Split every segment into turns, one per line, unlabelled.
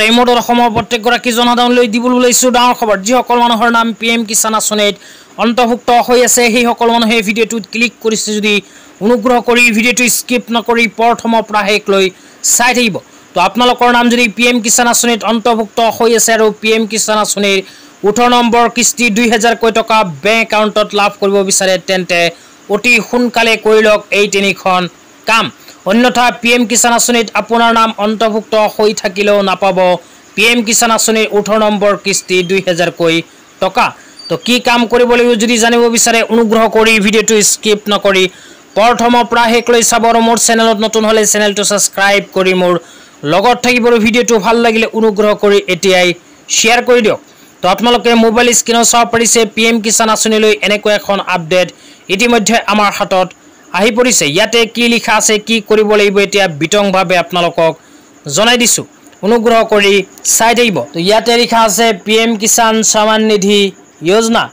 এই মুহূৰ্তত অসমৰ প্ৰত্যেকগৰাকী জনসাধাৰণলৈ দিবলৈ ওলাইছোঁ ডাঙৰ খবৰ। যিসকল মানুহৰ নাম PM কিষাণ আঁচনিত অন্তৰ্ভুক্ত হৈ আছে সেইসকল মানুহে ভিডিঅ'টোত ক্লিক কৰিছে যদি অনুগ্ৰহ কৰি ভিডিঅ'টো স্কিপ নকৰি প্ৰথমৰ পৰা শেষলৈ চাই থাকিব। তো আপোনালোকৰ নাম যদি PM কিষাণ আঁচনিত অন্তৰ্ভুক্ত হৈ আছে আৰু PM কিষাণ আঁচনিৰ 18 নম্বৰ কিস্তি 2000 টকা বেংক একাউণ্টত লাভ কৰিব বিচাৰে তেন্তে অতি সোনকালে কৰি লওক এই তিনিখন কাম। অন্যথা PM কিষাণ আঁচনিত আপোনাৰ নাম অন্তৰ্ভুক্ত হৈ থাকিলেও নাপাব PM কিষাণ আঁচনিৰ 18 নম্বৰ কিস্তি 2000 টকা। তো কি কাম কৰিব লাগিব যদি জানিব বিচাৰে অনুগ্ৰহ কৰি ভিডিঅ'টো স্কিপ নকৰি প্ৰথমৰ পৰা শেষলৈ চাব আৰু মোৰ চেনেলত নতুন হ'লে চেনেলটো ছাবস্ক্ৰাইব কৰি মোৰ লগত থাকিব। ভিডিঅ'টো ভাল লাগিলে অনুগ্ৰহ কৰি এতিয়াই শ্বেয়াৰ কৰি দিয়ক। তো আপোনালোকে মোবাইল স্ক্ৰীনত চাব পাৰিছে PM কিষাণ আঁচনিলৈ এনেকুৱা এখন আপডেট ইতিমধ্যে আমাৰ হাতত আহি পৰিছে। ইয়াতে কি লিখা আছে কি কৰিব লাগিব এতিয়া বিতংভাৱে আপোনালোকক জনাই দিছোঁ, অনুগ্ৰহ কৰি চাই থাকিব। তো ইয়াতে লিখা আছে PM কিষাণ সন্মান নিধি যোজনা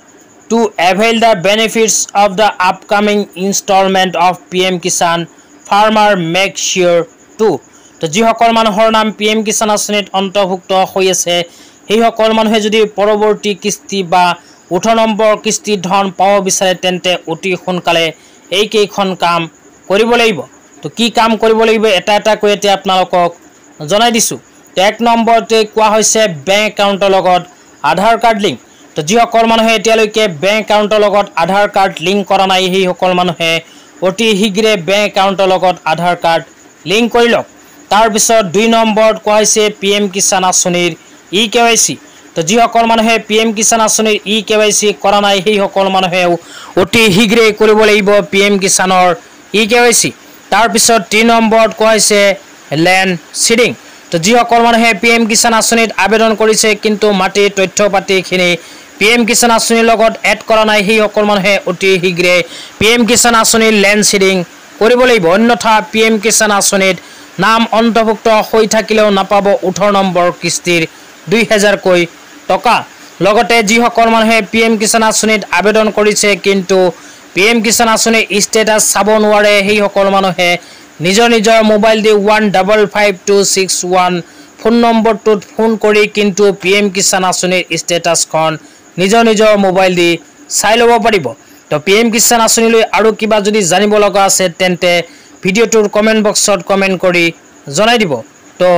to avail the benefits of the upcoming installment of PM Kisan farmer make sure to। তো যিসকল মানুহৰ নাম PM কিষাণ আঁচনিত অন্তৰ্ভুক্ত হৈ আছে সেইসকল মানুহে যদি পৰৱৰ্তী কিস্তি বা 18 নম্বৰ কিস্তিৰ ধন পাব বিচাৰে তেন্তে অতি সোনকালে এইকেইখন কাম কৰিব লাগিব। তো কি কাম কৰিব লাগিব এটা এটা কৈ এতিয়া আপোনালোকক জনাই দিছোঁ। তো 1 নম্বৰতে কোৱা হৈছে বেংক একাউণ্টৰ লগত আধাৰ কাৰ্ড লিংক। তো যিসকল মানুহে এতিয়ালৈকে বেংক একাউণ্টৰ লগত আধাৰ কাৰ্ড লিংক কৰা নাই সেইসকল মানুহে অতি শীঘ্ৰে বেংক একাউণ্টৰ লগত আধাৰ কাৰ্ড লিংক কৰি লওক। তাৰপিছত 2 নম্বৰত কোৱা হৈছে PM কিষাণ আঁচনিৰ eKYC। তো যিসকল মানুহে PM কিষাণ আঁচনিৰ eKYC কৰা নাই সেইসকল মানুহেও অতি শীঘ্ৰে কৰিব লাগিব PM কিষাণৰ eKYC। তাৰপিছত 3 নম্বৰত কোৱা হৈছে লেণ্ড চিডিং। তো যিসকল মানুহে PM কিষাণ আঁচনিত আবেদন কৰিছে কিন্তু মাটিৰ তথ্য পাতিখিনি PM কিষাণ আঁচনিৰ লগত এড কৰা নাই সেইসকল মানুহে অতি শীঘ্ৰে PM কিষাণ আঁচনিৰ লেণ্ড চিডিং কৰিব লাগিব। অন্যথা PM কিষাণ আঁচনিত নাম অন্তৰ্ভুক্ত হৈ থাকিলেও নাপাব 18 নম্বৰ কিস্তিৰ 2000 টকা। লগতে যিসকল মানুহে PM কিষাণ আঁচনিত আবেদন কৰিছে কিন্তু PM কিষাণ আঁচনিৰ ষ্টেটাছ চাব নোৱাৰে সেইসকল মানুহে নিজৰ নিজৰ মোবাইল দি 155261 ফোন নম্বৰটোত ফোন কৰি কিন্তু PM কিষাণ আঁচনিৰ ষ্টেটাছখন নিজৰ নিজৰ মোবাইল দি চাই ল'ব পাৰিব। তো PM কিষাণ আঁচনিলৈ আৰু কিবা যদি জানিব লগা আছে তেন্তে ভিডিঅ'টোৰ কমেণ্ট বক্সত কমেণ্ট কৰি জনাই দিব। তো